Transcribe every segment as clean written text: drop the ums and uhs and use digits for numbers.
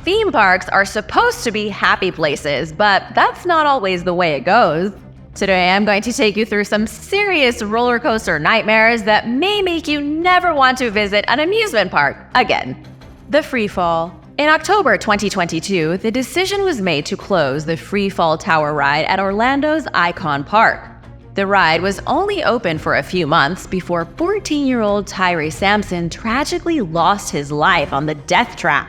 theme parks are supposed to be happy places, but that's not always the way it goes. Today, I'm going to take you through some serious roller coaster nightmares that may make you never want to visit an amusement park again. The Freefall. In October 2022, the decision was made to close the Freefall Tower ride at Orlando's Icon Park. The ride was only open for a few months before 14-year-old Tyree Sampson tragically lost his life on the death trap.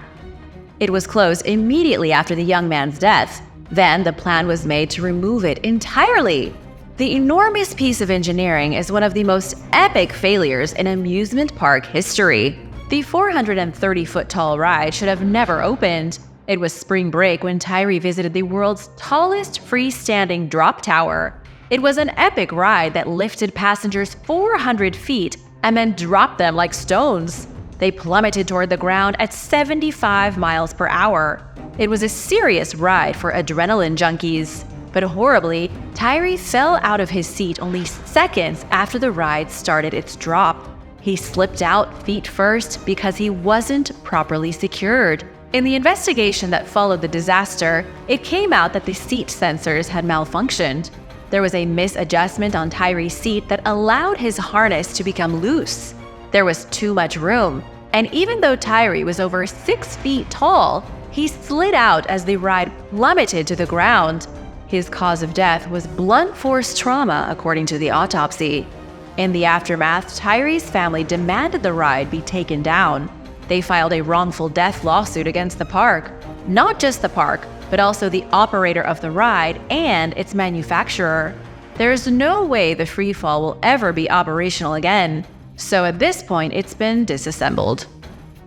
It was closed immediately after the young man's death. Then the plan was made to remove it entirely. The enormous piece of engineering is one of the most epic failures in amusement park history. The 430-foot-tall ride should have never opened. It was spring break when Tyree visited the world's tallest freestanding drop tower. It was an epic ride that lifted passengers 400 feet and then dropped them like stones. They plummeted toward the ground at 75 miles per hour. It was a serious ride for adrenaline junkies. But horribly, Tyree fell out of his seat only seconds after the ride started its drop. He slipped out feet first because he wasn't properly secured. In the investigation that followed the disaster, it came out that the seat sensors had malfunctioned. There was a misadjustment on Tyree's seat that allowed his harness to become loose. There was too much room, and even though Tyree was over 6 feet tall, he slid out as the ride plummeted to the ground. His cause of death was blunt force trauma, according to the autopsy. In the aftermath, Tyree's family demanded the ride be taken down. They filed a wrongful death lawsuit against the park. Not just the park, but also the operator of the ride and its manufacturer. There is no way the Freefall will ever be operational again, so at this point it's been disassembled.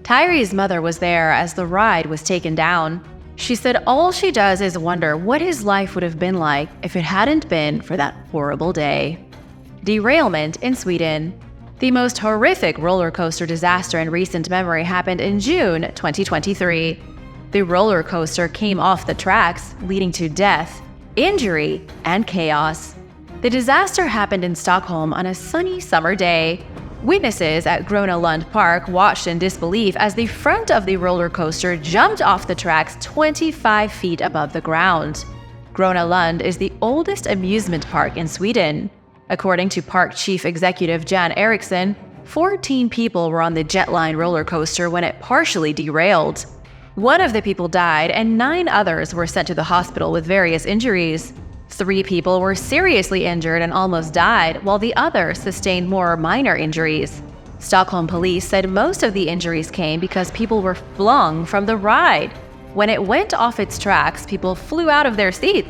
Tyree's mother was there as the ride was taken down. She said all she does is wonder what his life would have been like if it hadn't been for that horrible day. Derailment in Sweden. The most horrific roller coaster disaster in recent memory happened in June 2023. The roller coaster came off the tracks, leading to death, injury, and chaos. The disaster happened in Stockholm on a sunny summer day. Witnesses at Gröna Lund Park watched in disbelief as the front of the roller coaster jumped off the tracks 25 feet above the ground. Gröna Lund is the oldest amusement park in Sweden. According to park chief executive Jan Eriksson, 14 people were on the Jetline roller coaster when it partially derailed. One of the people died and 9 others were sent to the hospital with various injuries. 3 people were seriously injured and almost died, while the others sustained more minor injuries. Stockholm police said most of the injuries came because people were flung from the ride. When it went off its tracks, people flew out of their seats.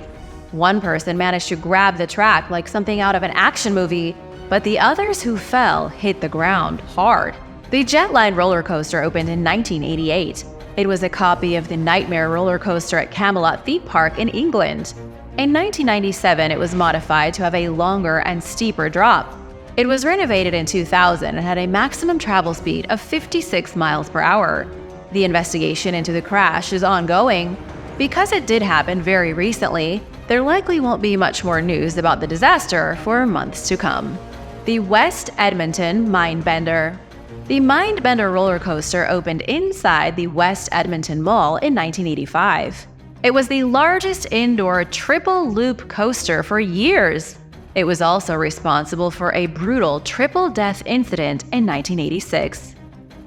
One person managed to grab the track like something out of an action movie, but the others who fell hit the ground hard. The Jetline roller coaster opened in 1988. It was a copy of the Nightmare roller coaster at Camelot Theme Park in England. In 1997, it was modified to have a longer and steeper drop. It was renovated in 2000 and had a maximum travel speed of 56 miles per hour. The investigation into the crash is ongoing. Because it did happen very recently, there likely won't be much more news about the disaster for months to come. The West Edmonton Mindbender. The Mindbender roller coaster opened inside the West Edmonton Mall in 1985. It was the largest indoor triple-loop coaster for years. It was also responsible for a brutal triple-death incident in 1986.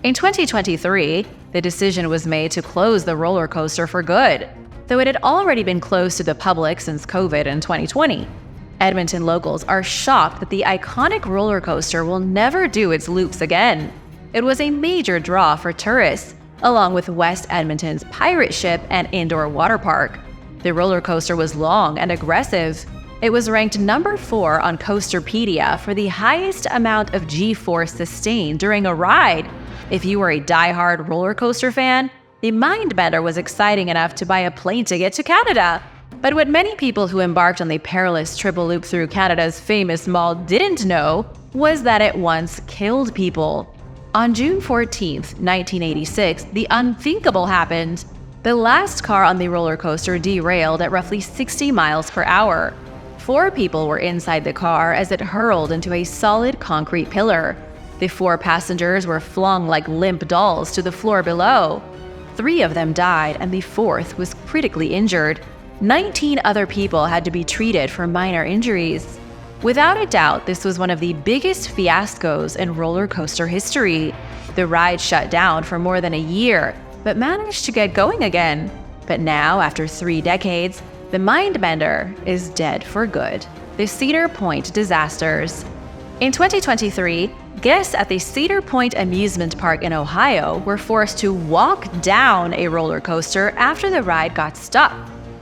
In 2023, the decision was made to close the roller coaster for good, though it had already been closed to the public since COVID in 2020. Edmonton locals are shocked that the iconic roller coaster will never do its loops again. It was a major draw for tourists, along with West Edmonton's pirate ship and indoor water park. The roller coaster was long and aggressive. It was ranked number 4 on Coasterpedia for the highest amount of G-force sustained during a ride. If you were a die-hard roller coaster fan, the Mindbender was exciting enough to buy a plane ticket to Canada. But what many people who embarked on the perilous triple loop through Canada's famous mall didn't know was that it once killed people. On June 14, 1986, the unthinkable happened. The last car on the roller coaster derailed at roughly 60 miles per hour. 4 people were inside the car as it hurled into a solid concrete pillar. The 4 passengers were flung like limp dolls to the floor below. 3 of them died and the 4th was critically injured. 19 other people had to be treated for minor injuries. Without a doubt, this was one of the biggest fiascos in roller coaster history. The ride shut down for more than a year, but managed to get going again. But now, after 3 decades, the Mindbender is dead for good. The Cedar Point disasters. In 2023, guests at the Cedar Point amusement park in Ohio were forced to walk down a roller coaster after the ride got stuck.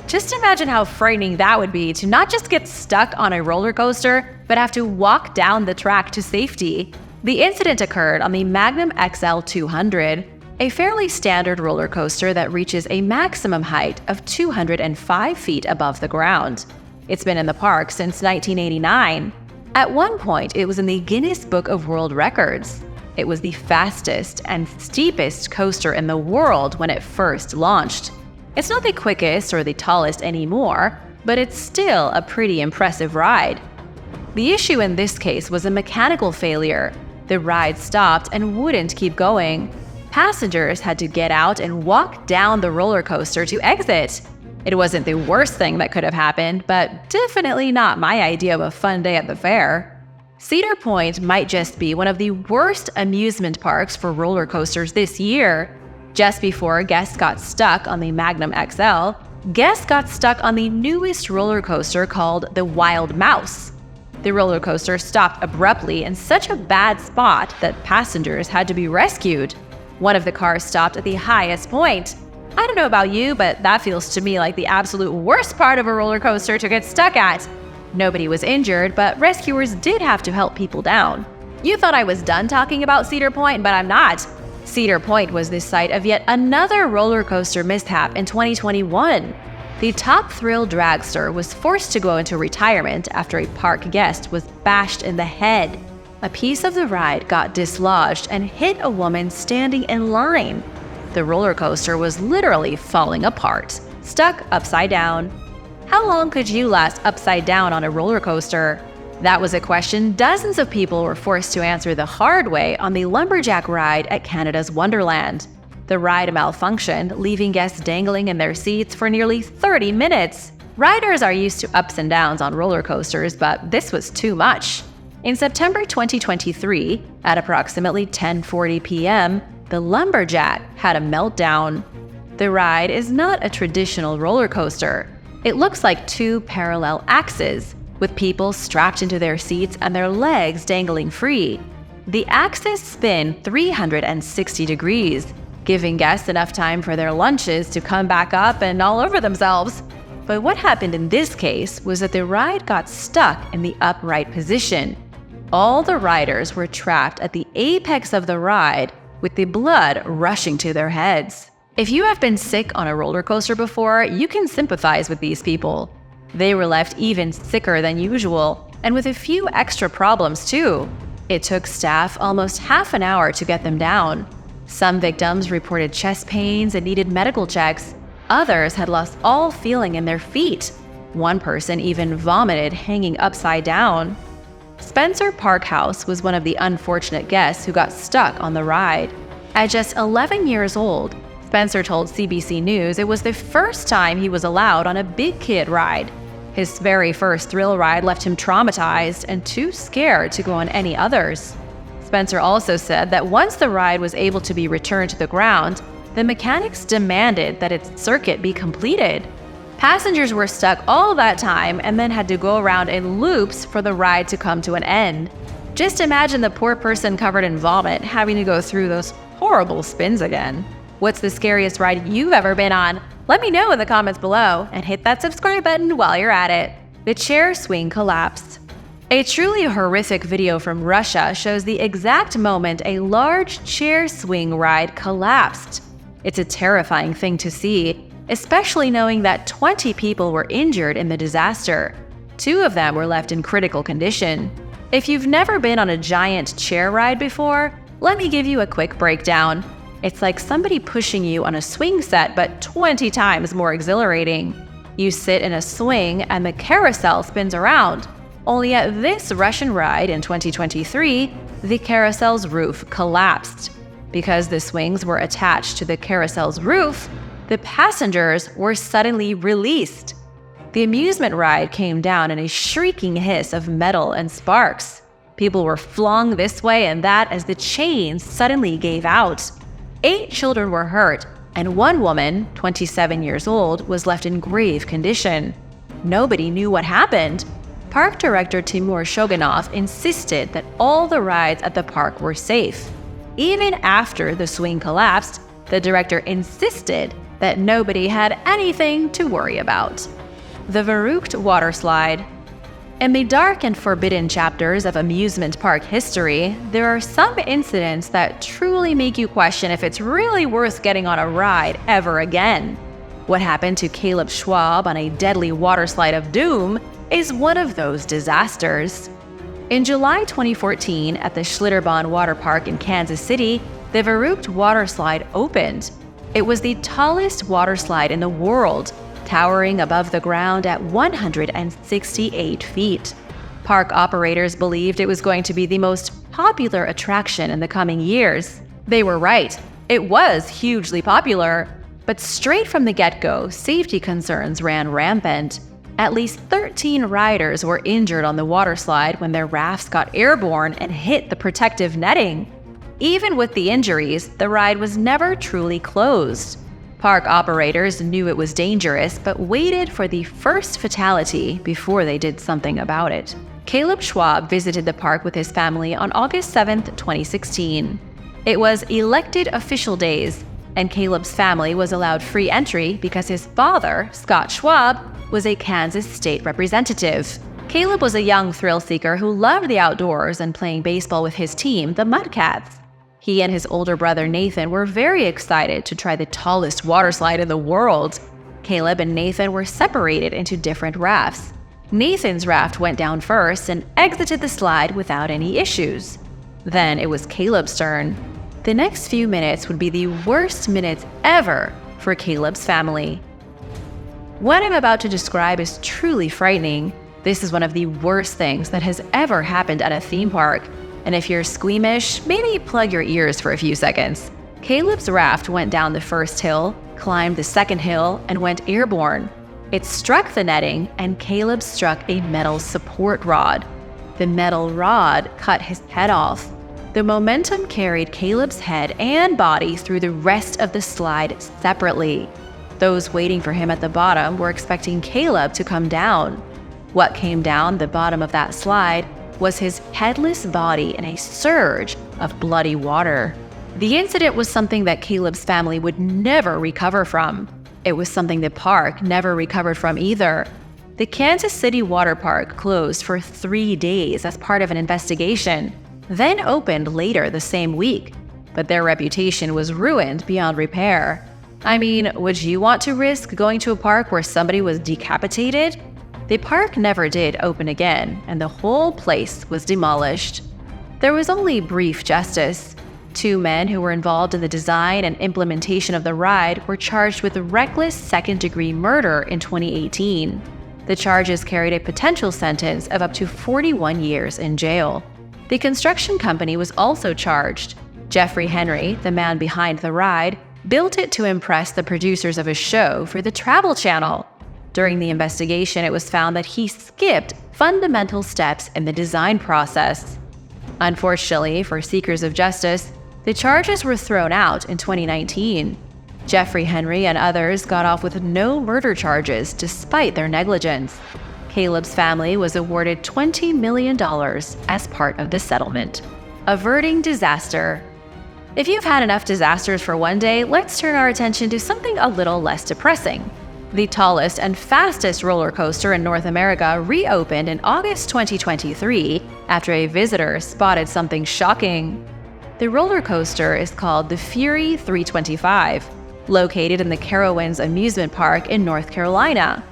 Just imagine how frightening that would be to not just get stuck on a roller coaster, but have to walk down the track to safety. The incident occurred on the Magnum XL 200, a fairly standard roller coaster that reaches a maximum height of 205 feet above the ground. It's been in the park since 1989. At one point, it was in the Guinness Book of World Records. It was the fastest and steepest coaster in the world when it first launched. It's not the quickest or the tallest anymore, but it's still a pretty impressive ride. The issue in this case was a mechanical failure. The ride stopped and wouldn't keep going. Passengers had to get out and walk down the roller coaster to exit. It wasn't the worst thing that could have happened, but definitely not my idea of a fun day at the fair. Cedar Point might just be one of the worst amusement parks for roller coasters this year. Just before guests got stuck on the Magnum XL, guests got stuck on the newest roller coaster called the Wild Mouse. The roller coaster stopped abruptly in such a bad spot that passengers had to be rescued. One of the cars stopped at the highest point. I don't know about you, but that feels to me like the absolute worst part of a roller coaster to get stuck at. Nobody was injured, but rescuers did have to help people down. You thought I was done talking about Cedar Point, but I'm not. Cedar Point was the site of yet another roller coaster mishap in 2021. The Top Thrill dragster was forced to go into retirement after a park guest was bashed in the head. A piece of the ride got dislodged and hit a woman standing in line. The roller coaster was literally falling apart, stuck upside down. How long could you last upside down on a roller coaster? That was a question dozens of people were forced to answer the hard way on the Lumberjack ride at Canada's Wonderland. The ride malfunctioned, leaving guests dangling in their seats for nearly 30 minutes. Riders are used to ups and downs on roller coasters, but this was too much. In September 2023, at approximately 10:40 p.m., the Lumberjack had a meltdown. The ride is not a traditional roller coaster. It looks like 2 parallel axes, with people strapped into their seats and their legs dangling free. The axes spin 360 degrees, giving guests enough time for their lunches to come back up and all over themselves. But what happened in this case was that the ride got stuck in the upright position. All the riders were trapped at the apex of the ride, with the blood rushing to their heads. If you have been sick on a roller coaster before, you can sympathize with these people. They were left even sicker than usual, and with a few extra problems too. It took staff almost half an hour to get them down. Some victims reported chest pains and needed medical checks. Others had lost all feeling in their feet. One person even vomited hanging upside down. Spencer Parkhouse was one of the unfortunate guests who got stuck on the ride. At just 11 years old, Spencer told CBC News it was the first time he was allowed on a big kid ride. His very first thrill ride left him traumatized and too scared to go on any others. Spencer also said that once the ride was able to be returned to the ground, the mechanics demanded that its circuit be completed. Passengers were stuck all that time and then had to go around in loops for the ride to come to an end. Just imagine the poor person covered in vomit having to go through those horrible spins again. What's the scariest ride you've ever been on? Let me know in the comments below, and hit that subscribe button while you're at it. The chair swing collapsed. A truly horrific video from Russia shows the exact moment a large chair swing ride collapsed. It's a terrifying thing to see, especially knowing that 20 people were injured in the disaster. 2 of them were left in critical condition. If you've never been on a giant chair ride before, let me give you a quick breakdown. It's like somebody pushing you on a swing set, but 20 times more exhilarating. You sit in a swing and the carousel spins around. Only at this Russian ride in 2023, the carousel's roof collapsed. Because the swings were attached to the carousel's roof, the passengers were suddenly released. The amusement ride came down in a shrieking hiss of metal and sparks. People were flung this way and that as the chains suddenly gave out. 8 children were hurt, and one woman, 27 years old, was left in grave condition. Nobody knew what happened. Park director Timur Shogunov insisted that all the rides at the park were safe. Even after the swing collapsed, the director insisted that nobody had anything to worry about. The Verrückt water slide. In the dark and forbidden chapters of amusement park history, there are some incidents that truly make you question if it's really worth getting on a ride ever again. What happened to Caleb Schwab on a deadly water slide of doom is one of those disasters. In July 2014, at the Schlitterbahn Water Park in Kansas City, the Verrückt water slide opened. It was the tallest water slide in the world, towering above the ground at 168 feet. Park operators believed it was going to be the most popular attraction in the coming years. They were right. It was hugely popular. But straight from the get-go, safety concerns ran rampant. At least 13 riders were injured on the water slide when their rafts got airborne and hit the protective netting. Even with the injuries, the ride was never truly closed. Park operators knew it was dangerous, but waited for the first fatality before they did something about it. Caleb Schwab visited the park with his family on August 7, 2016. It was elected official days, and Caleb's family was allowed free entry because his father, Scott Schwab, was a Kansas state representative. Caleb was a young thrill-seeker who loved the outdoors and playing baseball with his team, the Mudcats. He and his older brother Nathan were very excited to try the tallest water slide in the world. Caleb and Nathan were separated into different rafts. Nathan's raft went down first and exited the slide without any issues. Then it was Caleb's turn. The next few minutes would be the worst minutes ever for Caleb's family. What I'm about to describe is truly frightening. This is one of the worst things that has ever happened at a theme park. And if you're squeamish, maybe plug your ears for a few seconds. Caleb's raft went down the first hill, climbed the second hill, and went airborne. It struck the netting, and Caleb struck a metal support rod. The metal rod cut his head off. The momentum carried Caleb's head and body through the rest of the slide separately. Those waiting for him at the bottom were expecting Caleb to come down. What came down the bottom of that slide was his headless body in a surge of bloody water. The incident was something that Caleb's family would never recover from. It was something the park never recovered from either. The Kansas City Water Park closed for 3 days as part of an investigation, then opened later the same week. But their reputation was ruined beyond repair. I mean, would you want to risk going to a park where somebody was decapitated? The park never did open again, and the whole place was demolished. There was only brief justice. 2 men who were involved in the design and implementation of the ride were charged with reckless second-degree murder in 2018. The charges carried a potential sentence of up to 41 years in jail. The construction company was also charged. Jeffrey Henry, the man behind the ride, built it to impress the producers of a show for the Travel Channel. During the investigation, it was found that he skipped fundamental steps in the design process. Unfortunately for seekers of justice, the charges were thrown out in 2019. Jeffrey Henry and others got off with no murder charges despite their negligence. Caleb's family was awarded $20 million as part of the settlement. Averting disaster. If you've had enough disasters for one day, let's turn our attention to something a little less depressing. The tallest and fastest roller coaster in North America reopened in August 2023 after a visitor spotted something shocking. The roller coaster is called the Fury 325, located in the Carowinds Amusement Park in North Carolina.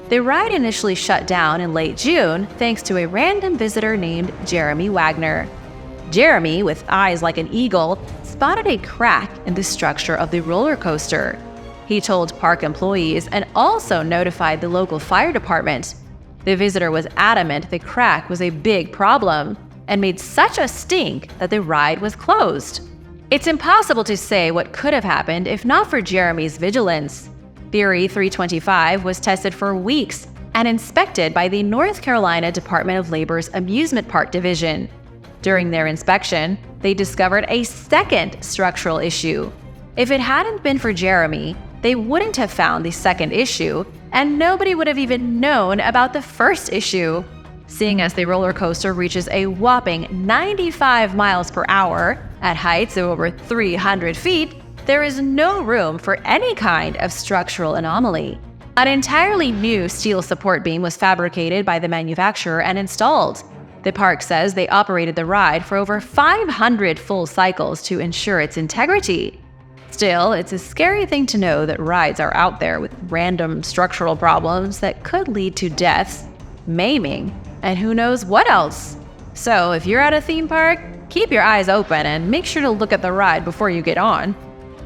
The ride initially shut down in late June thanks to a random visitor named Jeremy Wagner. Jeremy, with eyes like an eagle, spotted a crack in the structure of the roller coaster. He told park employees and also notified the local fire department. The visitor was adamant the crack was a big problem and made such a stink that the ride was closed. It's impossible to say what could have happened if not for Jeremy's vigilance. Theory 325 was tested for weeks and inspected by the North Carolina Department of Labor's Amusement Park Division. During their inspection, they discovered a second structural issue. If it hadn't been for Jeremy, they wouldn't have found the second issue, and nobody would have even known about the first issue. Seeing as the roller coaster reaches a whopping 95 miles per hour at heights of over 300 feet, there is no room for any kind of structural anomaly. An entirely new steel support beam was fabricated by the manufacturer and installed. The park says they operated the ride for over 500 full cycles to ensure its integrity. Still, it's a scary thing to know that rides are out there with random structural problems that could lead to deaths, maiming, and who knows what else. So if you're at a theme park, keep your eyes open and make sure to look at the ride before you get on.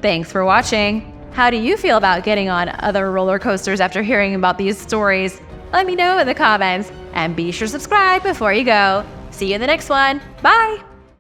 Thanks for watching. How do you feel about getting on other roller coasters after hearing about these stories? Let me know in the comments, and be sure to subscribe before you go. See you in the next one. Bye!